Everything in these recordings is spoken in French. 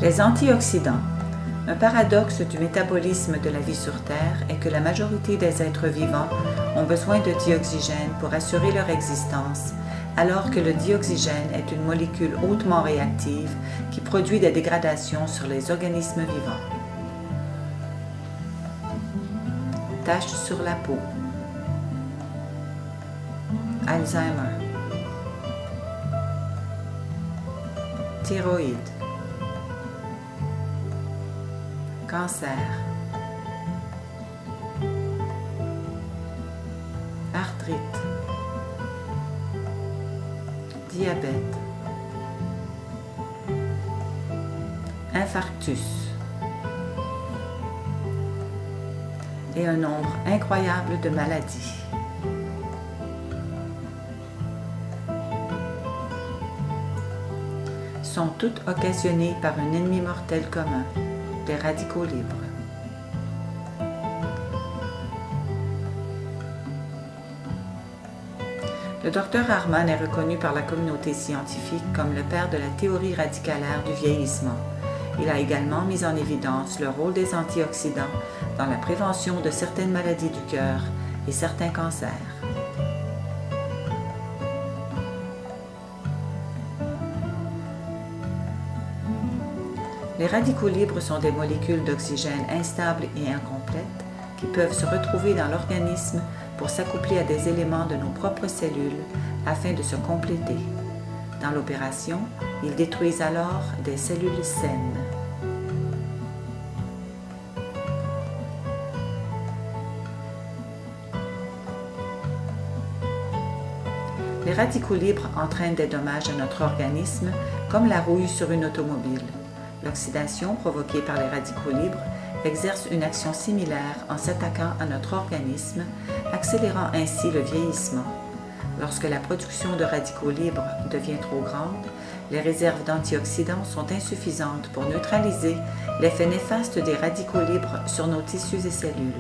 Les antioxydants. Un paradoxe du métabolisme de la vie sur Terre est que la majorité des êtres vivants ont besoin de dioxygène pour assurer leur existence, alors que le dioxygène est une molécule hautement réactive qui produit des dégradations sur les organismes vivants. Taches sur la peau. Alzheimer. Thyroïde. Cancer. Arthrite. Diabète. Infarctus. Et un nombre incroyable de maladies. Sont toutes occasionnées par un ennemi mortel commun, les radicaux libres. Le docteur Harman est reconnu par la communauté scientifique comme le père de la théorie radicalaire du vieillissement. Il a également mis en évidence le rôle des antioxydants dans la prévention de certaines maladies du cœur et certains cancers. Les radicaux libres sont des molécules d'oxygène instables et incomplètes qui peuvent se retrouver dans l'organisme pour s'accoupler à des éléments de nos propres cellules afin de se compléter. Dans l'opération, ils détruisent alors des cellules saines. Les radicaux libres entraînent des dommages à notre organisme, comme la rouille sur une automobile. L'oxydation provoquée par les radicaux libres exerce une action similaire en s'attaquant à notre organisme, accélérant ainsi le vieillissement. Lorsque la production de radicaux libres devient trop grande, les réserves d'antioxydants sont insuffisantes pour neutraliser l'effet néfaste des radicaux libres sur nos tissus et cellules.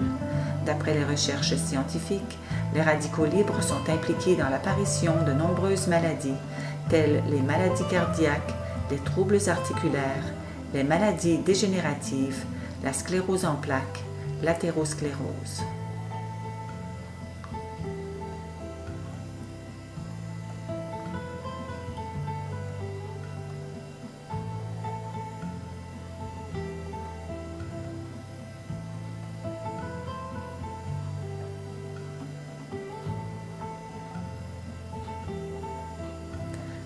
D'après les recherches scientifiques, les radicaux libres sont impliqués dans l'apparition de nombreuses maladies, telles les maladies cardiaques, les troubles articulaires, les maladies dégénératives, la sclérose en plaques, l'athérosclérose.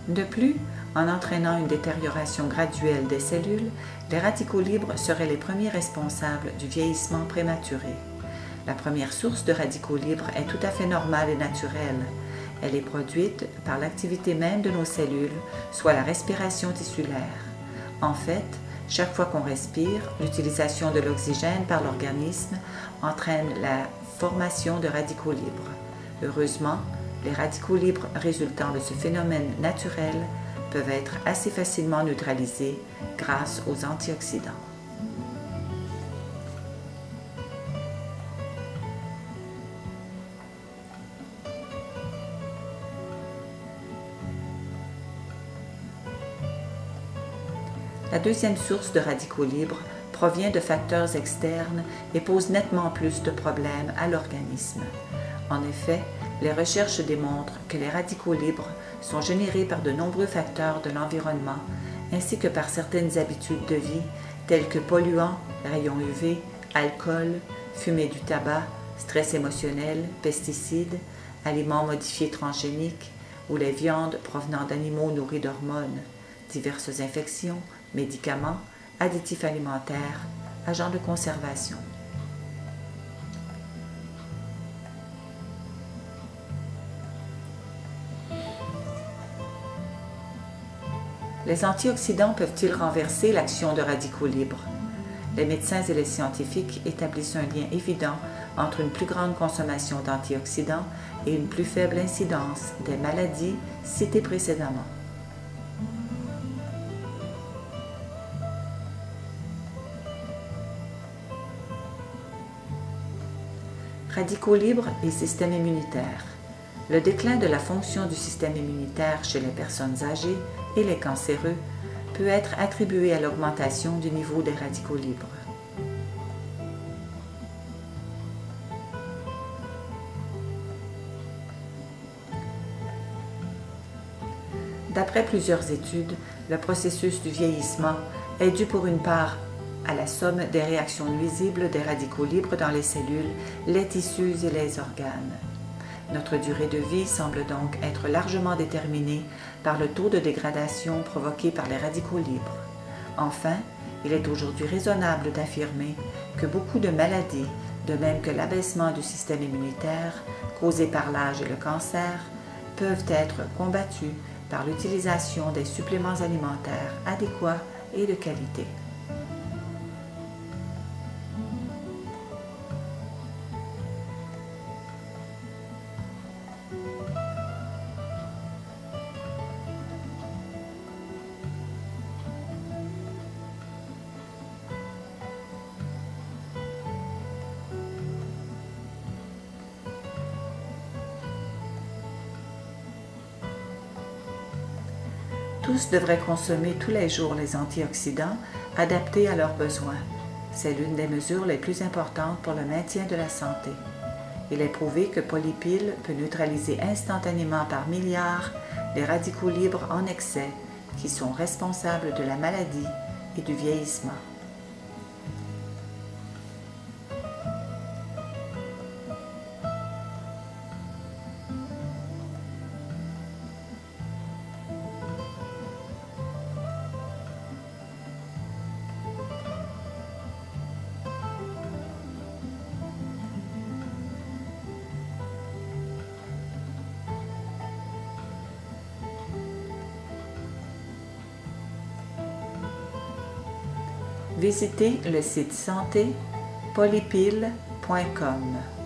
De plus, en entraînant une détérioration graduelle des cellules, les radicaux libres seraient les premiers responsables du vieillissement prématuré. La première source de radicaux libres est tout à fait normale et naturelle. Elle est produite par l'activité même de nos cellules, soit la respiration tissulaire. En fait, chaque fois qu'on respire, l'utilisation de l'oxygène par l'organisme entraîne la formation de radicaux libres. Heureusement, les radicaux libres résultant de ce phénomène naturel peuvent être assez facilement neutralisés grâce aux antioxydants. La deuxième source de radicaux libres provient de facteurs externes et pose nettement plus de problèmes à l'organisme. En effet, les recherches démontrent que les radicaux libres sont générés par de nombreux facteurs de l'environnement ainsi que par certaines habitudes de vie telles que polluants, rayons UV, alcool, fumée du tabac, stress émotionnel, pesticides, aliments modifiés transgéniques ou les viandes provenant d'animaux nourris d'hormones, diverses infections, médicaments, additifs alimentaires, agents de conservation. Les antioxydants peuvent-ils renverser l'action de radicaux libres? Les médecins et les scientifiques établissent un lien évident entre une plus grande consommation d'antioxydants et une plus faible incidence des maladies citées précédemment. Radicaux libres et système immunitaire. Le déclin de la fonction du système immunitaire chez les personnes âgées et les cancéreux peut être attribué à l'augmentation du niveau des radicaux libres. D'après plusieurs études, le processus du vieillissement est dû pour une part à la somme des réactions nuisibles des radicaux libres dans les cellules, les tissus et les organes. Notre durée de vie semble donc être largement déterminée par le taux de dégradation provoqué par les radicaux libres. Enfin, il est aujourd'hui raisonnable d'affirmer que beaucoup de maladies, de même que l'abaissement du système immunitaire causé par l'âge et le cancer, peuvent être combattus par l'utilisation des suppléments alimentaires adéquats et de qualité. Tous devraient consommer tous les jours les antioxydants adaptés à leurs besoins. C'est l'une des mesures les plus importantes pour le maintien de la santé. Il est prouvé que Polypile peut neutraliser instantanément par milliards les radicaux libres en excès qui sont responsables de la maladie et du vieillissement. Visitez le site santé polypile.com.